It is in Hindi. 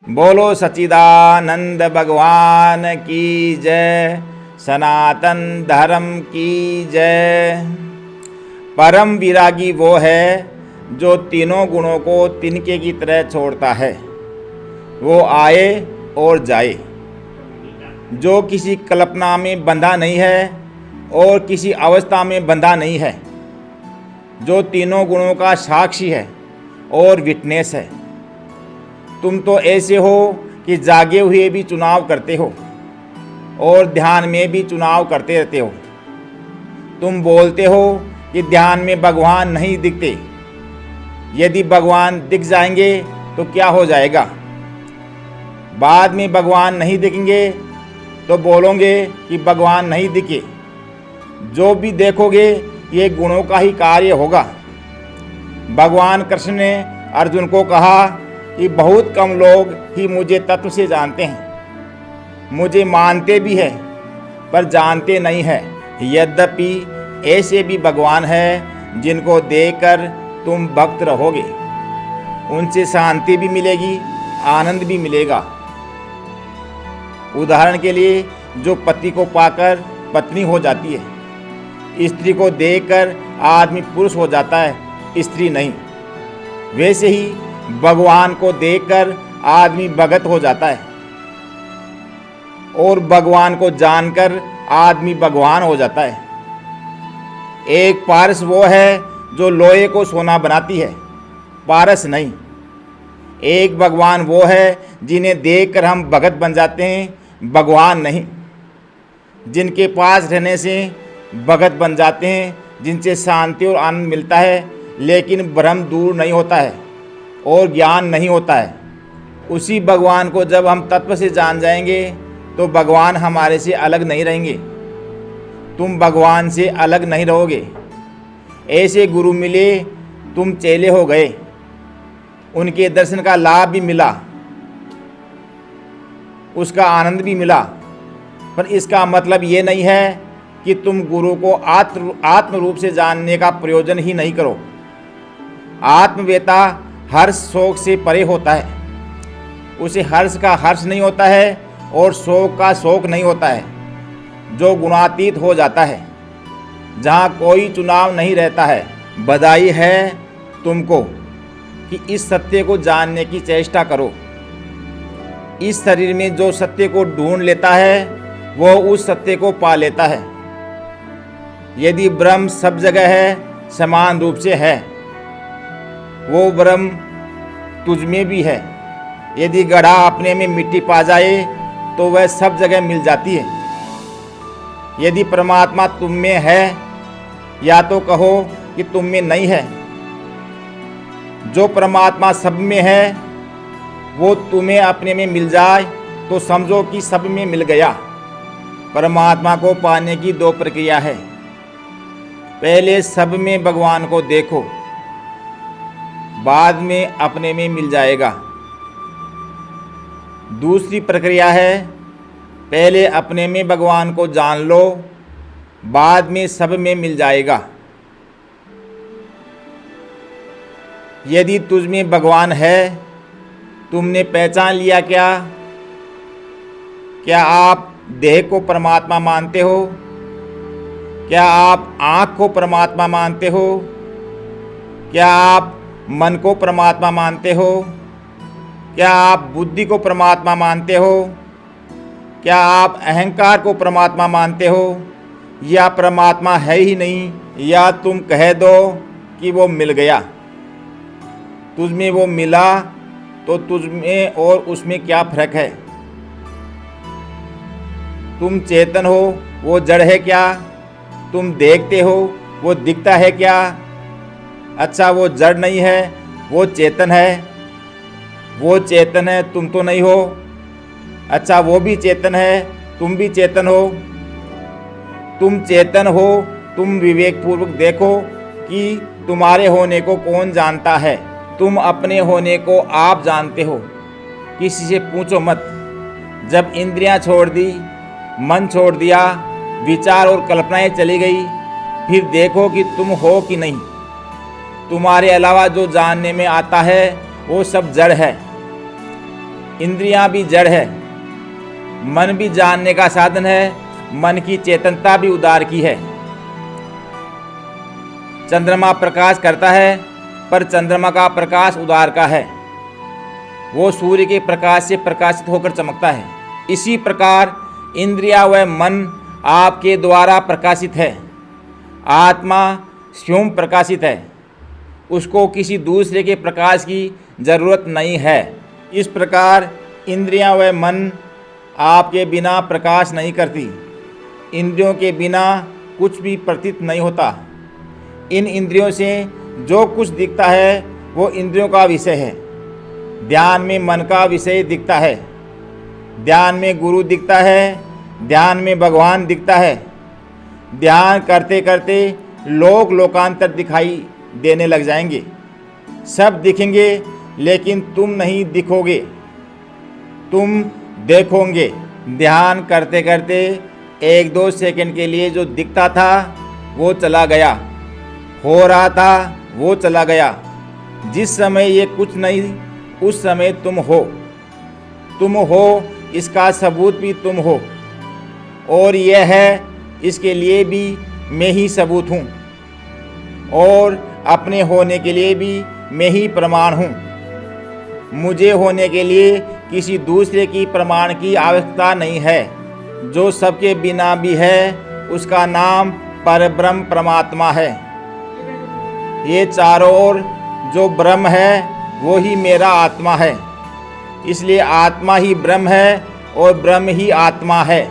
बोलो सच्चिदानंद भगवान की जय, सनातन धर्म की जय। परम विरागी वो है जो तीनों गुणों को तिनके की तरह छोड़ता है। वो आए और जाए, जो किसी कल्पना में बंधा नहीं है और किसी अवस्था में बंधा नहीं है, जो तीनों गुणों का साक्षी है और विटनेस है। तुम तो ऐसे हो कि जागे हुए भी चुनाव करते हो और ध्यान में भी चुनाव करते रहते हो। तुम बोलते हो कि ध्यान में भगवान नहीं दिखते। यदि भगवान दिख जाएंगे तो क्या हो जाएगा? बाद में भगवान नहीं दिखेंगे तो बोलोगे कि भगवान नहीं दिखे। जो भी देखोगे ये गुणों का ही कार्य होगा। भगवान कृष्ण ने अर्जुन को कहा कि बहुत कम लोग ही मुझे तत्व से जानते हैं, मुझे मानते भी हैं पर जानते नहीं हैं। यद्यपि ऐसे भी भगवान हैं जिनको देखकर तुम भक्त रहोगे, उनसे शांति भी मिलेगी, आनंद भी मिलेगा। उदाहरण के लिए, जो पति को पाकर पत्नी हो जाती है, स्त्री को देखकर आदमी पुरुष हो जाता है, स्त्री नहीं। वैसे ही भगवान को देखकर आदमी भगत हो जाता है और भगवान को जानकर आदमी भगवान हो जाता है। एक पारस वो है जो लोहे को सोना बनाती है, पारस नहीं। एक भगवान वो है जिन्हें देखकर हम भगत बन जाते हैं, भगवान नहीं। जिनके पास रहने से भगत बन जाते हैं, जिनसे शांति और आनंद मिलता है, लेकिन भ्रम दूर नहीं होता है और ज्ञान नहीं होता है। उसी भगवान को जब हम तत्व से जान जाएंगे तो भगवान हमारे से अलग नहीं रहेंगे। तुम भगवान से अलग नहीं रहोगे। ऐसे गुरु मिले, तुम चेले हो गए, उनके दर्शन का लाभ भी मिला, उसका आनंद भी मिला। पर इसका मतलब ये नहीं है कि तुम गुरु को आत्म रूप से जानने का प्रयोजन ही नहीं करो। आत्मवेता हर्ष शोक से परे होता है। उसे हर्ष का हर्ष नहीं होता है और शोक का शोक नहीं होता है, जो गुणातीत हो जाता है, जहाँ कोई चुनाव नहीं रहता है। बधाई है तुमको कि इस सत्य को जानने की चेष्टा करो। इस शरीर में जो सत्य को ढूंढ लेता है वो उस सत्य को पा लेता है। यदि ब्रह्म सब जगह है, समान रूप से है, वो ब्रह्म तुझ में भी है। यदि गड्ढा अपने में मिट्टी पा जाए तो वह सब जगह मिल जाती है। यदि परमात्मा तुम में है, या तो कहो कि तुम में नहीं है। जो परमात्मा सब में है वो तुम्हें अपने में मिल जाए तो समझो कि सब में मिल गया। परमात्मा को पाने की दो प्रक्रिया है। पहले सब में भगवान को देखो, बाद में अपने में मिल जाएगा। दूसरी प्रक्रिया है, पहले अपने में भगवान को जान लो, बाद में सब में मिल जाएगा। यदि तुझ में भगवान है, तुमने पहचान लिया क्या? क्या आप देह को परमात्मा मानते हो? क्या आप आँख को परमात्मा मानते हो? क्या आप मन को परमात्मा मानते हो? क्या आप बुद्धि को परमात्मा मानते हो? क्या आप अहंकार को परमात्मा मानते हो? या परमात्मा है ही नहीं? या तुम कह दो कि वो मिल गया। तुझ में वो मिला तो तुझ में और उसमें क्या फर्क है? तुम चेतन हो, वो जड़ है क्या? तुम देखते हो, वो दिखता है क्या? अच्छा, वो जड़ नहीं है, वो चेतन है। वो चेतन है, तुम तो नहीं हो। अच्छा, वो भी चेतन है, तुम भी चेतन हो। तुम चेतन हो, तुम विवेकपूर्वक देखो कि तुम्हारे होने को कौन जानता है। तुम अपने होने को आप जानते हो, किसी से पूछो मत। जब इंद्रियां छोड़ दी, मन छोड़ दिया, विचार और कल्पनाएं चली गई, फिर देखो कि तुम हो कि नहीं। तुम्हारे अलावा जो जानने में आता है वो सब जड़ है। इंद्रियां भी जड़ है, मन भी जानने का साधन है, मन की चेतनता भी उदार की है। चंद्रमा प्रकाश करता है, पर चंद्रमा का प्रकाश उदार का है, वो सूर्य के प्रकाश से प्रकाशित होकर चमकता है। इसी प्रकार इंद्रिया व मन आपके द्वारा प्रकाशित है। आत्मा स्वयं प्रकाशित है, उसको किसी दूसरे के प्रकाश की जरूरत नहीं है। इस प्रकार इंद्रियां व मन आपके बिना प्रकाश नहीं करती। इंद्रियों के बिना कुछ भी प्रतीत नहीं होता। इन इंद्रियों से जो कुछ दिखता है वो इंद्रियों का विषय है। ध्यान में मन का विषय दिखता है, ध्यान में गुरु दिखता है, ध्यान में भगवान दिखता है। ध्यान करते करते लोक लोकांतर दिखाई देने लग जाएंगे। सब दिखेंगे लेकिन तुम नहीं दिखोगे, तुम देखोगे। ध्यान करते करते 1-2 सेकंड के लिए जो दिखता था वो चला गया, हो रहा था वो चला गया। जिस समय ये कुछ नहीं, उस समय तुम हो, इसका सबूत भी तुम हो, और यह है इसके लिए भी मैं ही सबूत हूँ, और अपने होने के लिए भी मैं ही प्रमाण हूँ। मुझे होने के लिए किसी दूसरे की प्रमाण की आवश्यकता नहीं है। जो सबके बिना भी है उसका नाम परब्रह्म परमात्मा है। ये चारों ओर जो ब्रह्म है वो ही मेरा आत्मा है। इसलिए आत्मा ही ब्रह्म है और ब्रह्म ही आत्मा है।